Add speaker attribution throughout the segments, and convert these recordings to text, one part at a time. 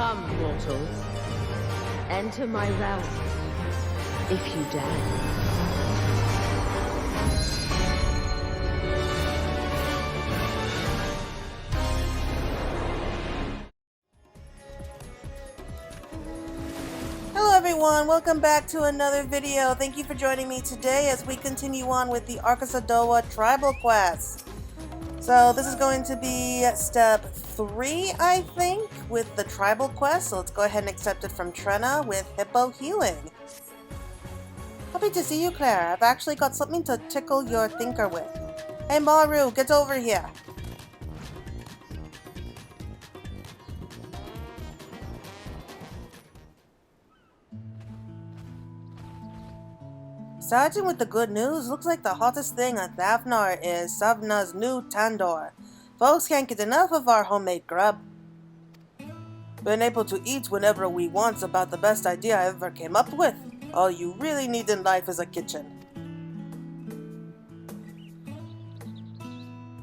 Speaker 1: Come, mortals. Enter my realm, if you dare.
Speaker 2: Hello everyone, welcome back to another video. Thank you for joining me today as we continue on with the Arkasodara tribal quest. So this is going to be step 3, I think, with the tribal quest. So let's go ahead and accept it from Trena with Hippo healing. Happy to see you, Claire. I've actually got something to tickle your thinker with. Hey Maru, get over here. Sergeant with the good news, looks like the hottest thing on Thavnar is Savna's new tandoor. Folks can't get enough of our homemade grub. Being able to eat whenever we want's about the best idea I ever came up with. All you really need in life is a kitchen.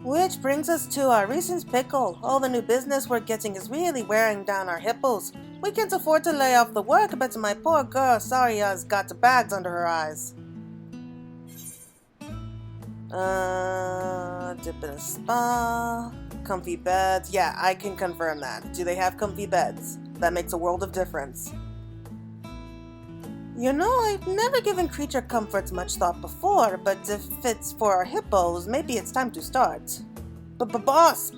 Speaker 2: Which brings us to our recent pickle. All the new business we're getting is really wearing down our hippos. We can't afford to lay off the work, but my poor girl Saria's got bags under her eyes. Dip in a spa. Comfy beds. Yeah, I can confirm that. Do they have comfy beds? That makes a world of difference. You know, I've never given creature comforts much thought before, but if it's for our hippos, maybe it's time to start. Boss!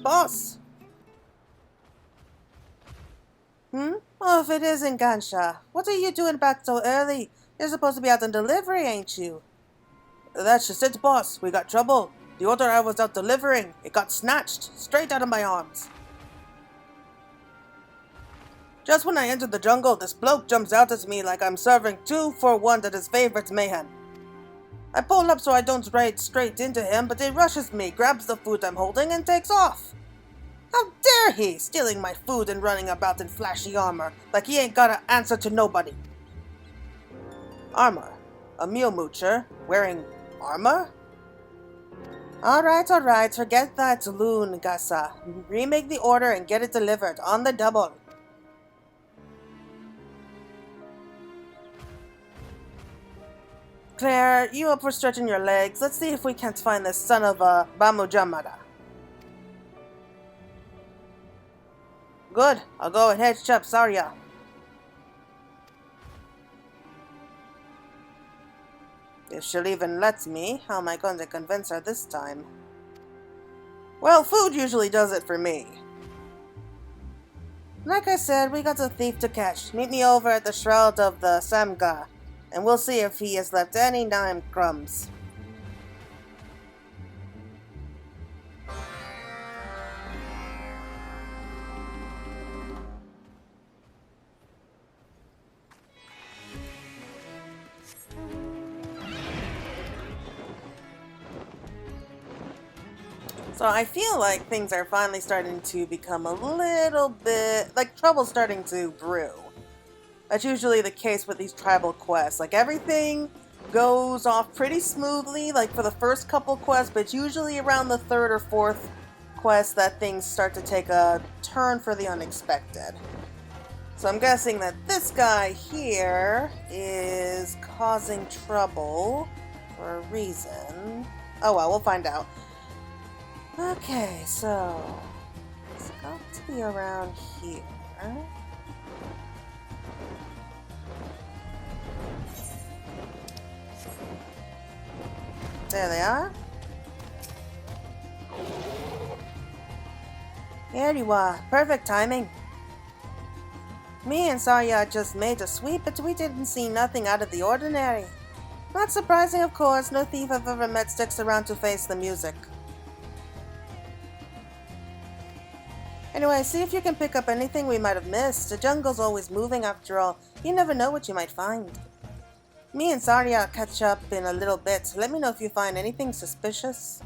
Speaker 2: Oh, if it isn't Gansha. What are you doing back so early? You're supposed to be out on delivery, ain't you? That's just it, boss. We got trouble. The order I was out delivering, it got snatched, straight out of my arms. Just when I entered the jungle, this bloke jumps out at me like I'm serving 2-for-1 at his favorite mayhem. I pull up so I don't ride straight into him, but he rushes me, grabs the food I'm holding, and takes off. How dare he, stealing my food and running about in flashy armor, like he ain't got an answer to nobody. Armor? A meal moocher? Wearing armor? Alright, forget that loon, Gasa. Remake the order and get it delivered, on the double. Claire, you up for stretching your legs? Let's see if we can't find this son of a Bamujamada. Good, I'll go and head up Saria. If she'll even let me, how am I going to convince her this time? Well, food usually does it for me. Like I said, we got a thief to catch. Meet me over at the Shroud of the Samga, and we'll see if he has left any dime crumbs. So I feel like things are finally starting to become a little bit, like trouble's starting to brew. That's usually the case with these tribal quests. Like everything goes off pretty smoothly, like for the first couple quests, but it's usually around the 3rd or 4th quest that things start to take a turn for the unexpected. So I'm guessing that this guy here is causing trouble for a reason. Oh well, we'll find out. Okay, so it's got to be around here. There they are. Here you are. Perfect timing. Me and Saria just made a sweep, but we didn't see nothing out of the ordinary. Not surprising, of course. No thief I've ever met sticks around to face the music. Anyway, see if you can pick up anything we might have missed. The jungle's always moving after all. You never know what you might find. Me and Saria catch up in a little bit. Let me know if you find anything suspicious.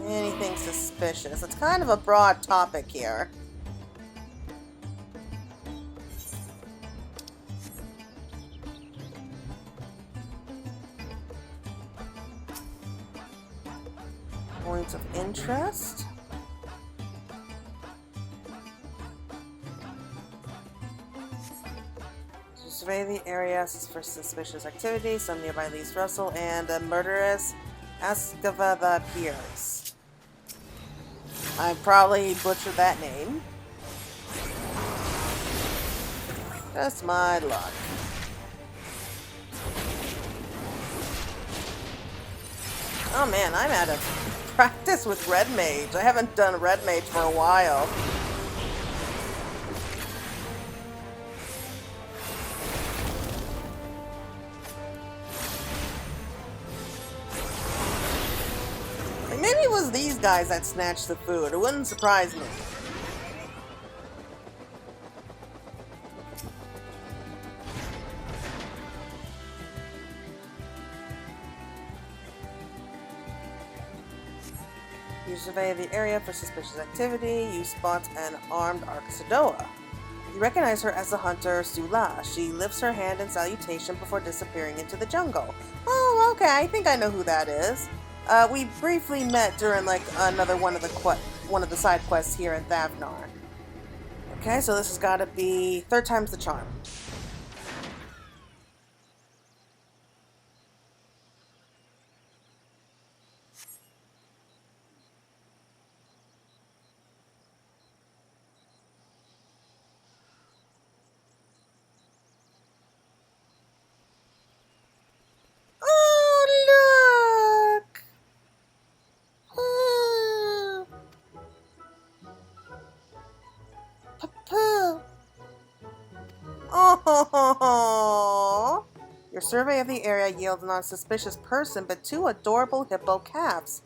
Speaker 2: Anything suspicious. It's kind of a broad topic here. Points of interest. survey the area for suspicious activity. Some nearby leaves Russell and a murderous Arkasodara appears. I probably butchered that name. Just my luck. Oh man, I'm out of practice with Red Mage. I haven't done Red Mage for a while. Like maybe it was these guys that snatched the food. It wouldn't surprise me. You survey the area for suspicious activity. You spot an armed Arkasodara. You recognize her as the hunter Sula. She lifts her hand in salutation before disappearing into the jungle. Oh, okay, I think I know who that is. We briefly met during like another one of the side quests here in Thavnar. Okay, so this has got to be third time's the charm. Oh, look! Papa! Oh! Your survey of the area yields not a suspicious person, but two adorable hippo calves.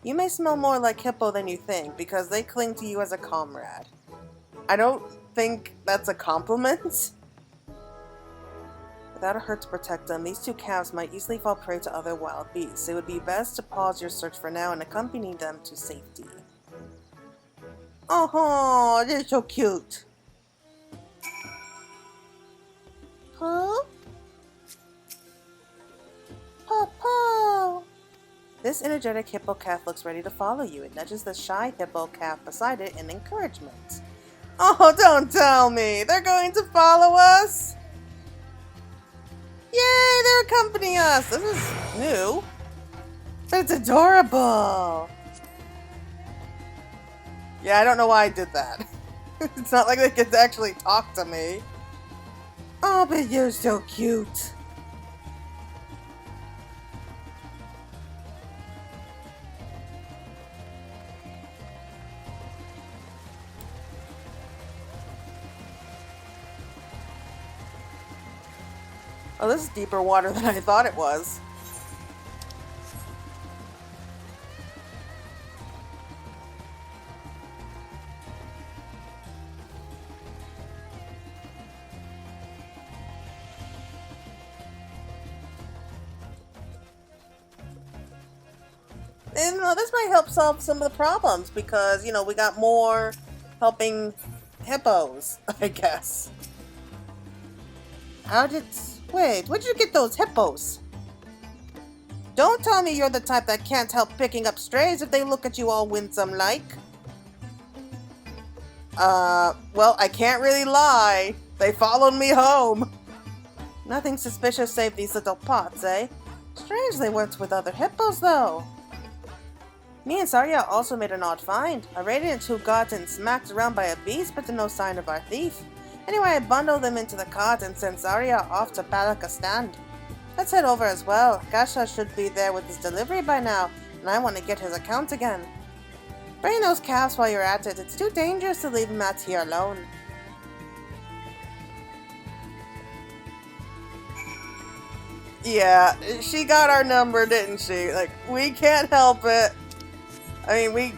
Speaker 2: You may smell more like hippo than you think, because they cling to you as a comrade. I don't think that's a compliment. Without a herd to protect them, these two calves might easily fall prey to other wild beasts. It would be best to pause your search for now and accompany them to safety. Oh, they're so cute. Huh? Papa! This energetic hippo calf looks ready to follow you. It nudges the shy hippo calf beside it in encouragement. Oh, don't tell me! They're going to follow us? Yay, they're accompanying us! This is new. It's adorable! Yeah, I don't know why I did that. It's not like they could actually talk to me. Oh, but you're so cute. Oh, this is deeper water than I thought it was. And this might help solve some of the problems because, you know, we got more helping hippos, I guess. Wait, where'd you get those hippos? Don't tell me you're the type that can't help picking up strays if they look at you all winsome-like. Well, I can't really lie. They followed me home. Nothing suspicious save these little pots, eh? Strange they weren't with other hippos, though. Me and Zarya also made an odd find. A radiant who got smacked around by a beast, but no sign of our thief. Anyway, I bundled them into the cart and sent Zarya off to Balakastan. Let's head over as well. Gasha should be there with his delivery by now, and I want to get his account again. Bring those calves while you're at it. It's too dangerous to leave them out here alone. Yeah, she got our number, didn't she? Like, we can't help it. I mean,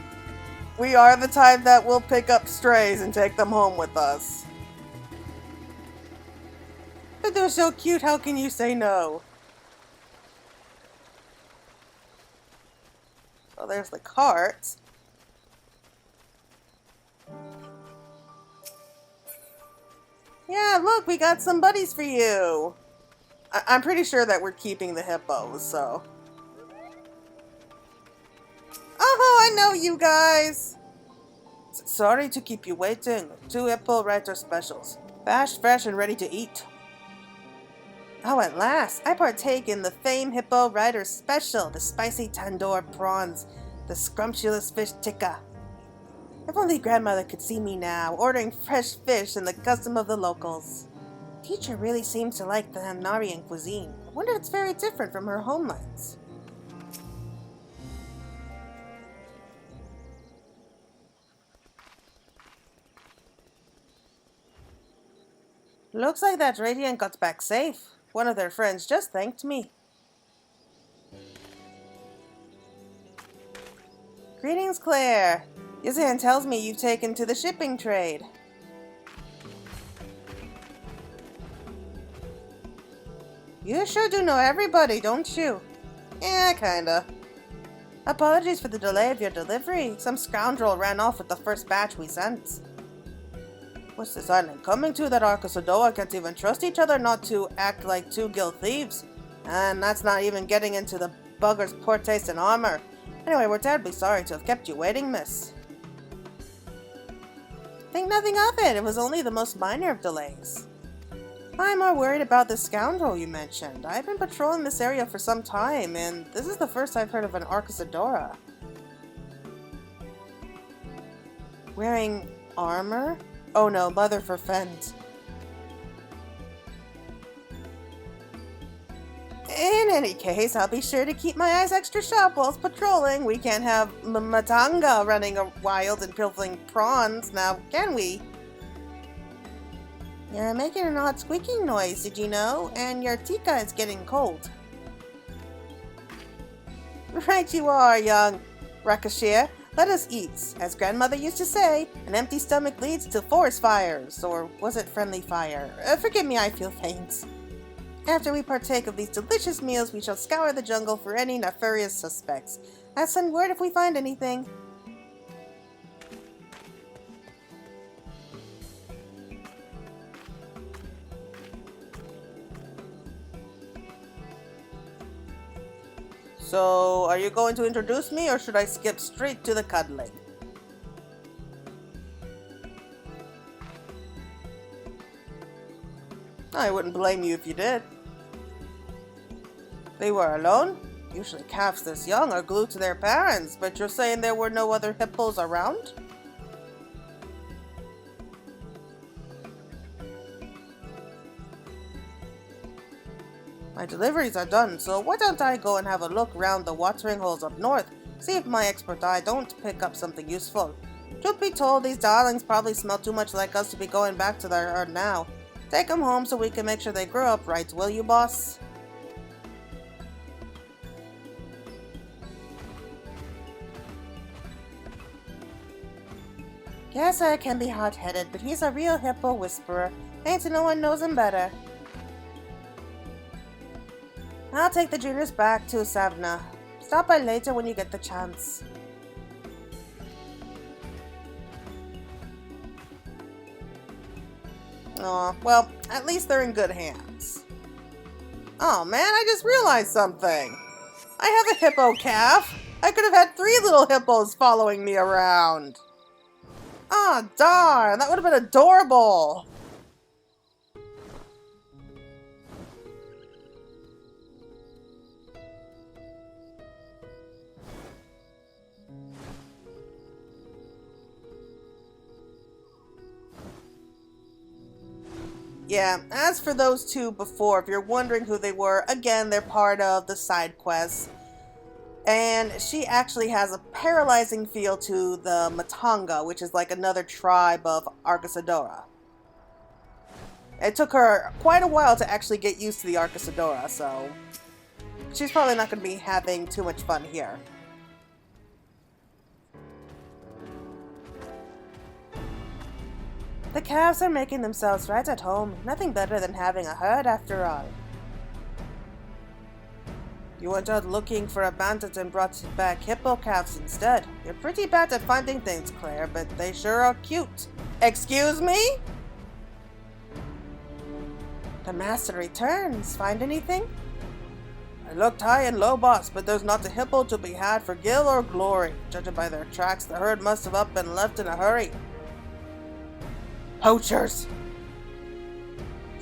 Speaker 2: we are the type that will pick up strays and take them home with us. But they're so cute, how can you say no? Oh, there's the cart. Yeah, look, we got some buddies for you. I'm pretty sure that we're keeping the hippos, so. Oh, I know you guys. Sorry to keep you waiting. 2 Hippo Riders specials. Fast, fresh, and ready to eat. Oh, at last, I partake in the famed Hippo Riders special, the spicy tandoor prawns, the scrumptious fish tikka. If only grandmother could see me now, ordering fresh fish in the custom of the locals. Teacher really seems to like the Hungarian cuisine. I wonder if it's very different from her homelands. Looks like that Radiant got back safe. One of their friends just thanked me. Greetings, Claire. Yuzhan tells me you've taken to the shipping trade. You sure do know everybody, don't you? Yeah, kinda. Apologies for the delay of your delivery. Some scoundrel ran off with the first batch we sent. What's this island coming to that Arkasodara can't even trust each other not to act like two guild thieves? And that's not even getting into the bugger's poor taste in armor. Anyway, we're terribly sorry to have kept you waiting, miss. Think nothing of it. It was only the most minor of delays. I'm more worried about the scoundrel you mentioned. I've been patrolling this area for some time, and this is the first I've heard of an Arkasodara. Wearing armor? Oh no, mother forfend. In any case, I'll be sure to keep my eyes extra sharp whilst patrolling. We can't have Matanga running wild and pilfering prawns now, can we? You're making an odd squeaking noise, did you know? And your tikka is getting cold. Right you are, young Rakashir. Let us eat. As grandmother used to say, an empty stomach leads to forest fires. Or was it friendly fire? Forgive me, I feel faint. After we partake of these delicious meals, we shall scour the jungle for any nefarious suspects. I'll send word if we find anything. So, are you going to introduce me, or should I skip straight to the cuddling? I wouldn't blame you if you did. They were alone? Usually calves this young are glued to their parents, but you're saying there were no other hippos around? My deliveries are done, so why don't I go and have a look round the watering holes up north, see if my expert eye don't pick up something useful. Truth be told, these darlings probably smell too much like us to be going back to their herd now. Take them home so we can make sure they grow up right, will you, boss? Yes, I can be hot-headed, but he's a real hippo whisperer. Ain't no one knows him better. I'll take the juniors back to Savna. Stop by later when you get the chance. Aw, well, at least they're in good hands. Oh man, I just realized something. I have a hippo calf. I could have had 3 little hippos following me around. Ah, darn, that would have been adorable. Yeah, as for those two before, if you're wondering who they were, again, they're part of the side quest. And she actually has a paralyzing feel to the Matanga, which is like another tribe of Arkasodara. It took her quite a while to actually get used to the Arkasodara, so she's probably not going to be having too much fun here. The calves are making themselves right at home. Nothing better than having a herd after all. You went out looking for a bandit and brought back hippo calves instead. You're pretty bad at finding things, Claire, but they sure are cute. Excuse me? The master returns. Find anything? I looked high and low, boss, but there's not a hippo to be had for gil or glory. Judging by their tracks, the herd must have up and left in a hurry. Poachers!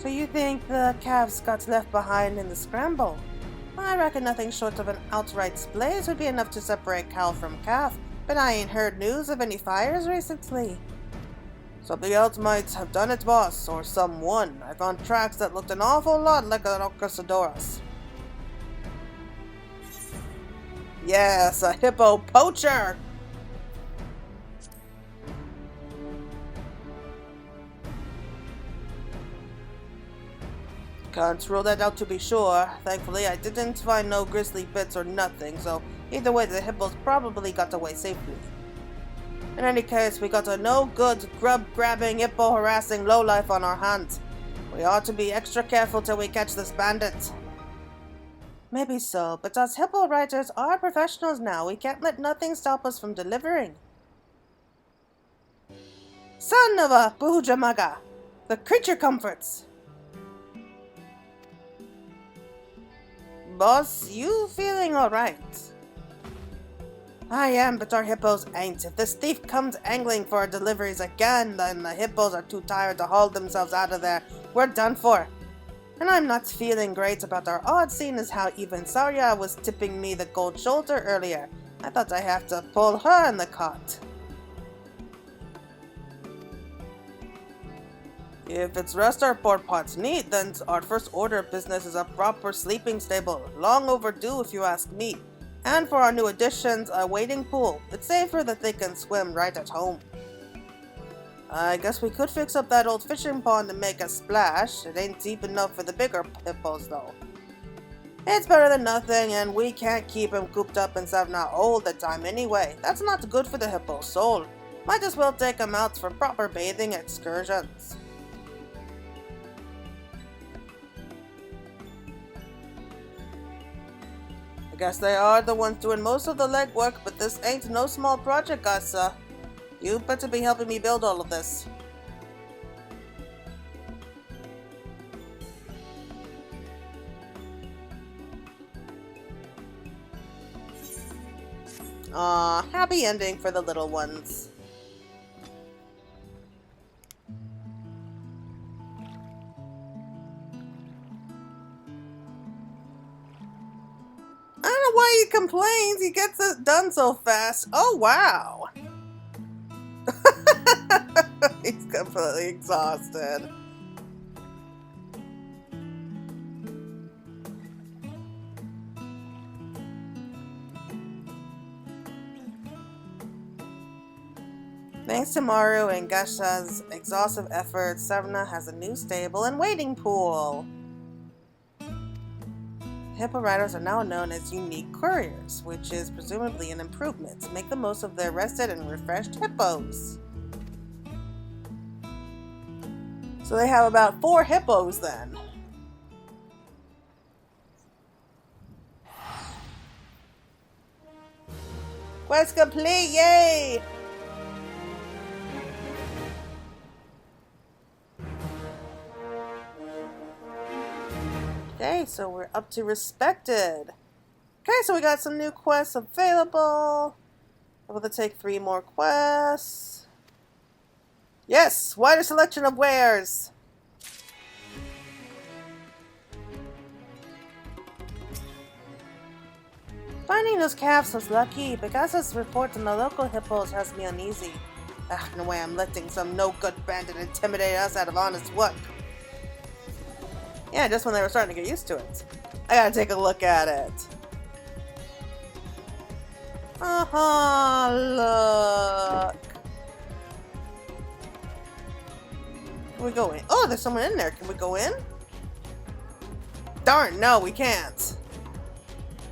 Speaker 2: So you think the calves got left behind in the scramble? I reckon nothing short of an outright blaze would be enough to separate cow from calf, but I ain't heard news of any fires recently. Something else might have done it, boss, or someone. I found tracks that looked an awful lot like an Arkasodara's. Yes, a hippo poacher! Can't rule that out to be sure. Thankfully, I didn't find no grisly bits or nothing, so either way, the hippos probably got away safely. In any case, we got a no-good, grub-grabbing, hippo-harassing lowlife on our hands. We ought to be extra careful till we catch this bandit. Maybe so, but us Hippo Riders are professionals now. We can't let nothing stop us from delivering. Son of a Buhujamaga! The creature comforts! Boss, you feeling alright? I am, but our hippos ain't. If this thief comes angling for our deliveries again, then the hippos are too tired to haul themselves out of there. We're done for. And I'm not feeling great about our odds, seeing as how even Sarya was tipping me the cold shoulder earlier. I thought I have to pull her in the cart. If it's rest our poor pots need, then our first order of business is a proper sleeping stable. Long overdue if you ask me. And for our new additions, a wading pool. It's safer that they can swim right at home. I guess we could fix up that old fishing pond and make a splash. It ain't deep enough for the bigger hippos though. It's better than nothing, and we can't keep him cooped up in Savna all the time anyway. That's not good for the hippo's soul. Might as well take him out for proper bathing excursions. I guess they are the ones doing most of the legwork, but this ain't no small project, Asa. You better be helping me build all of this. Aw, happy ending for the little ones. I don't know why he complains. He gets it done so fast. Oh, wow. He's completely exhausted. Thanks to Maru and Gasha's exhaustive efforts, Savna has a new stable and wading pool. Hippo Riders are now known as unique couriers, which is presumably an improvement to make the most of their rested and refreshed hippos. So they have about 4 hippos then. Quest complete, yay! Okay, so we're up to respected. Okay, so we got some new quests available. Able to take 3 more quests. Yes, wider selection of wares. Finding those calves was lucky. Pegasus' report on the local hippos has me uneasy. No way I'm letting some no-good bandit intimidate us out of honest work. Yeah, just when they were starting to get used to it. I gotta take a look at it. Look. Can we go in? Oh, there's someone in there. Can we go in? Darn, no, we can't.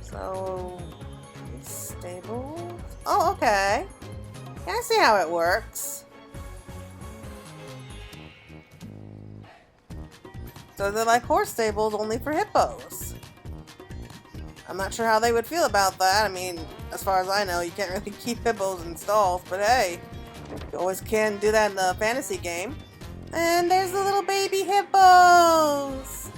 Speaker 2: So, stable. Oh, okay. Yeah, I see how it works. So they're like horse stables only for hippos. I'm not sure how they would feel about that. I mean, as far as I know, you can't really keep hippos in stalls, but hey, you always can do that in the fantasy game. And there's the little baby hippos!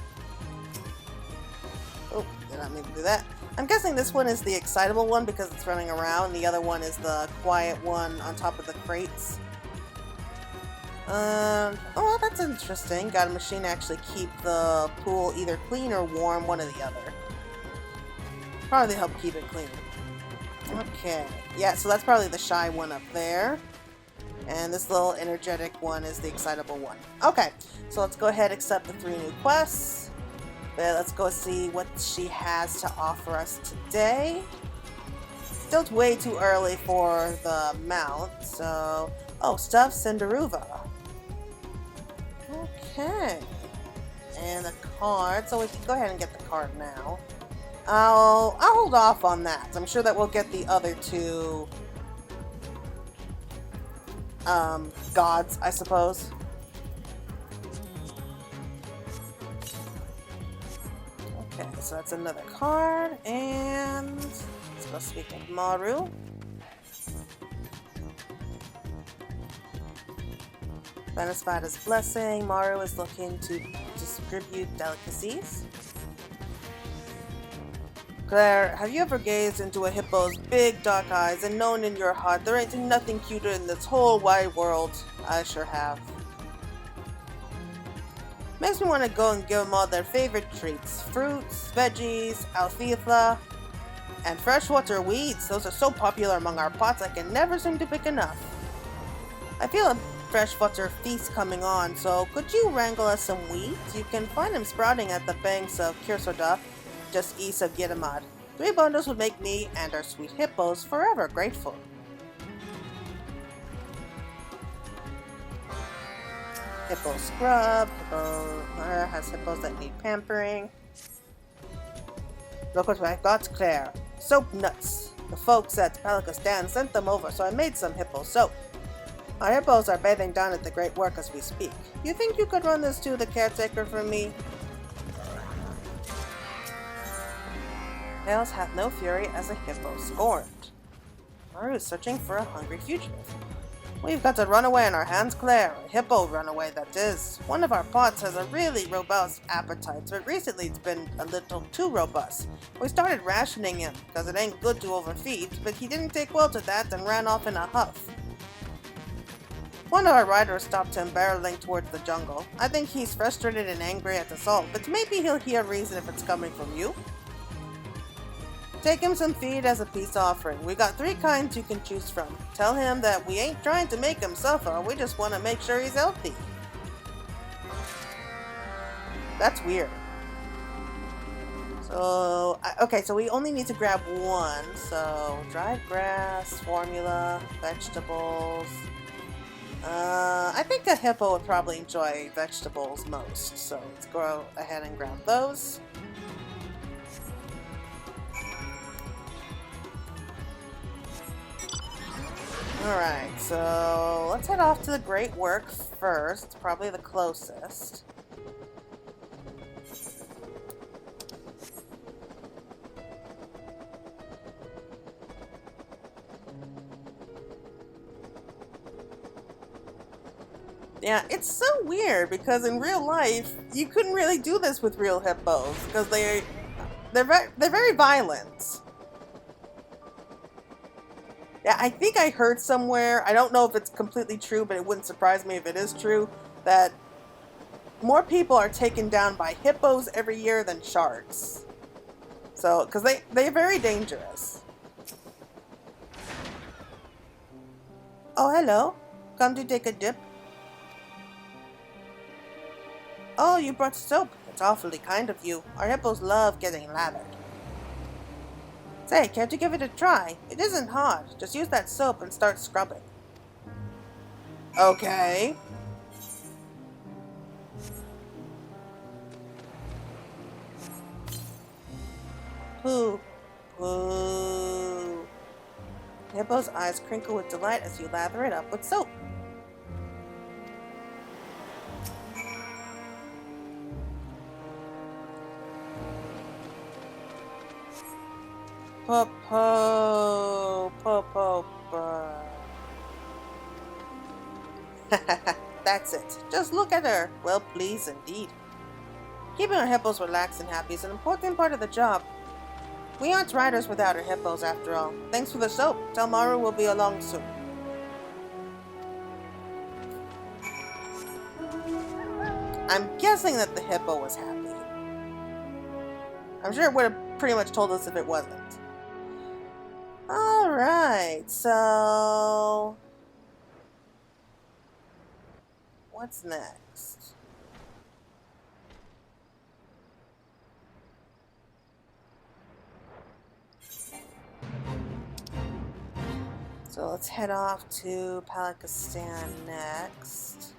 Speaker 2: Oh, did not mean to do that. I'm guessing this one is the excitable one because it's running around. The other one is the quiet one on top of the crates. Oh, well, that's interesting. Got a machine to actually keep the pool either clean or warm, one or the other. Probably help keep it clean. Okay. Yeah, so that's probably the shy one up there. And this little energetic one is the excitable one. Okay, so let's go ahead and accept the 3 new quests. But let's go see what she has to offer us today. Still way too early for the mount, so... Oh, stuff Cinderuva. Okay. And the card, so we can go ahead and get the card now. I'll hold off on that. I'm sure that we'll get the other 2 gods, I suppose. Okay, so that's another card, and let's go speak with Maru. Satisfied his blessing, Maru is looking to distribute delicacies. Claire, have you ever gazed into a hippo's big dark eyes and known in your heart there ain't nothing cuter in this whole wide world? I sure have. Makes me want to go and give them all their favorite treats. Fruits, veggies, alfalfa, and freshwater weeds. Those are so popular among our pots I can never seem to pick enough. I feel a freshwater feast coming on, so could you wrangle us some weeds? You can find them sprouting at the banks of Kirsoda, just east of Gitamad. 3 bundles would make me and our sweet hippos forever grateful. Hippo scrub. Hippo has hippos that need pampering. Look what I got, Claire. Soap nuts. The folks at Palikistan sent them over, so I made some hippo soap. Our hippos are bathing down at the great work as we speak. You think you could run this to the caretaker for me? Tails hath no fury as a hippo scorned. Maru is searching for a hungry fugitive. We've got a runaway on our hands, Claire. A hippo runaway, that is. One of our pots has a really robust appetite, but recently it's been a little too robust. We started rationing him, because it ain't good to overfeed, but he didn't take well to that and ran off in a huff. One of our riders stopped him barreling towards the jungle. I think he's frustrated and angry at the assault, but maybe he'll hear reason if it's coming from you. Take him some feed as a peace offering. We got 3 kinds you can choose from. Tell him that we ain't trying to make him suffer, we just want to make sure he's healthy. That's weird. So, okay, so we only need to grab 1. So, dried grass, formula, vegetables. I think a hippo would probably enjoy vegetables most. So, let's go ahead and grab those. Alright, so let's head off to the Great Work first. Probably the closest. Yeah, it's so weird because in real life you couldn't really do this with real hippos because they're very violent. Yeah, I think I heard somewhere, I don't know if it's completely true, but it wouldn't surprise me if it is true, that more people are taken down by hippos every year than sharks. So, because they're very dangerous. Oh, hello. Come to take a dip. Oh, you brought soap. It's awfully kind of you. Our hippos love getting lathered. Say, can't you give it a try? It isn't hard. Just use that soap and start scrubbing. Okay. Poo. Poo. Hippo's eyes crinkle with delight as you lather it up with soap. Po-po, po-po-po. That's it. Just look at her. Well pleased indeed. Keeping our hippos relaxed and happy is an important part of the job. We aren't riders without our hippos, after all. Thanks for the soap. Tell Maru we'll be along soon. I'm guessing that the hippo was happy. I'm sure it would have pretty much told us if it wasn't. Alright, so... what's next? So let's head off to Pakistan next.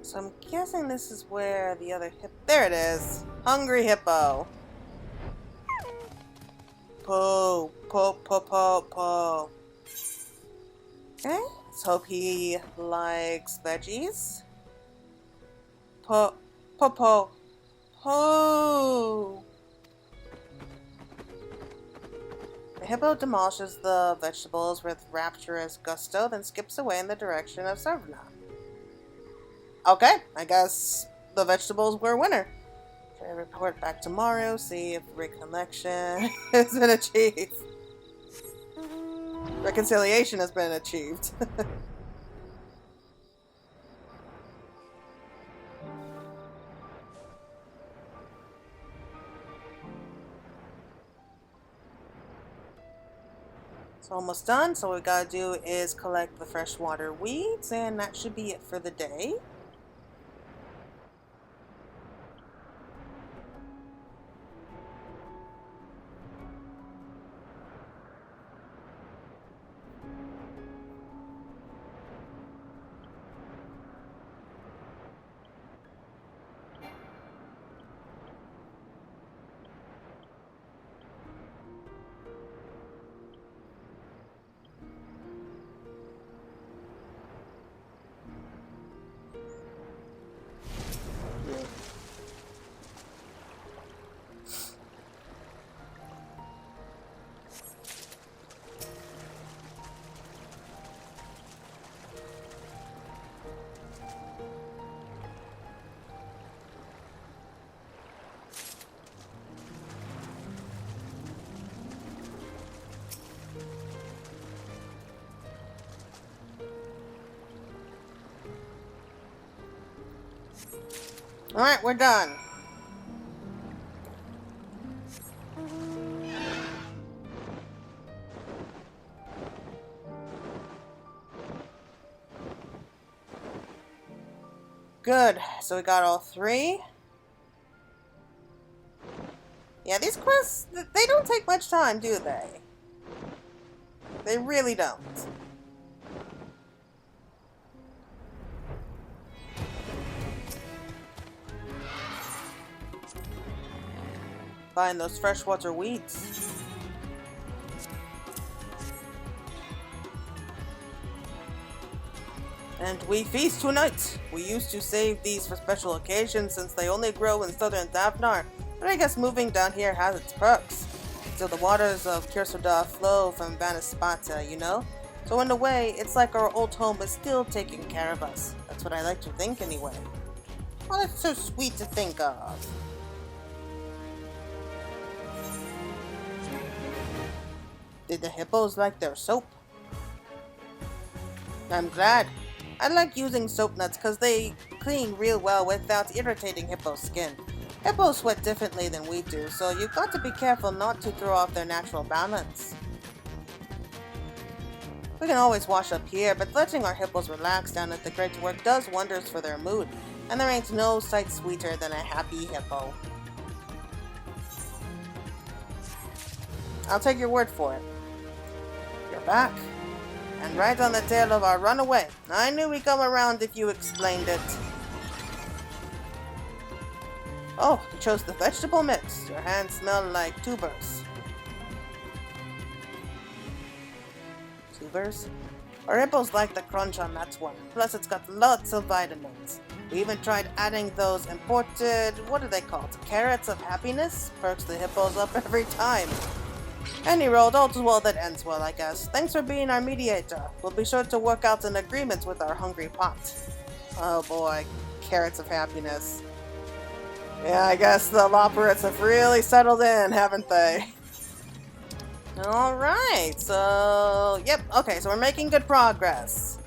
Speaker 2: So I'm guessing this is where the other hippo... there it is! Hungry hippo! Po, po, po, po, po. Okay, let's hope he likes veggies. Po, po, po, po. The hippo demolishes the vegetables with rapturous gusto, then skips away in the direction of Savna. Okay, I guess the vegetables were a winner. Should I report back tomorrow, see if reconnection has been achieved? Reconciliation has been achieved. It's almost done, so what we gotta do is collect the freshwater weeds, and that should be it for the day. Alright, we're done. Good, so we got all three. Yeah, these quests, they don't take much time, do they? They really don't. Find those freshwater weeds. And we feast tonight. We used to save these for special occasions since they only grow in southern Davnar, but I guess moving down here has its perks. So the waters of Kirsoda flow from Vanaspata, you know? So in a way, it's like our old home is still taking care of us. That's what I like to think anyway. Oh, that's so sweet to think of. Did the hippos like their soap? I'm glad. I like using soap nuts because they clean real well without irritating hippo skin. Hippos sweat differently than we do, so you've got to be careful not to throw off their natural balance. We can always wash up here, but letting our hippos relax down at the Great Work does wonders for their mood, and there ain't no sight sweeter than a happy hippo. I'll take your word for it. You're back. And right on the tail of our runaway. I knew we'd come around if you explained it. Oh, you chose the vegetable mix. Your hands smell like tubers. Tubers? Our hippos like the crunch on that one. Plus it's got lots of vitamins. We even tried adding those imported, what are they called? Carrots of happiness? Perks the hippos up every time. Any road, all's well that ends well, I guess. Thanks for being our mediator. We'll be sure to work out an agreement with our hungry pot. Oh boy, carrots of happiness. Yeah, I guess the Loperates have really settled in, haven't they? Alright, so... Yep, okay, so we're making good progress.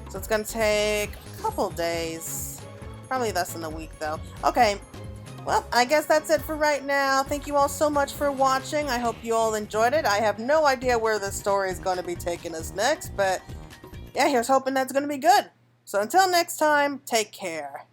Speaker 2: So it's gonna take a couple days. Probably less than a week, though. Okay, well, I guess that's it for right now. Thank you all so much for watching. I hope you all enjoyed it. I have no idea where this story is going to be taking us next, but yeah, here's hoping that's going to be good. So until next time, take care.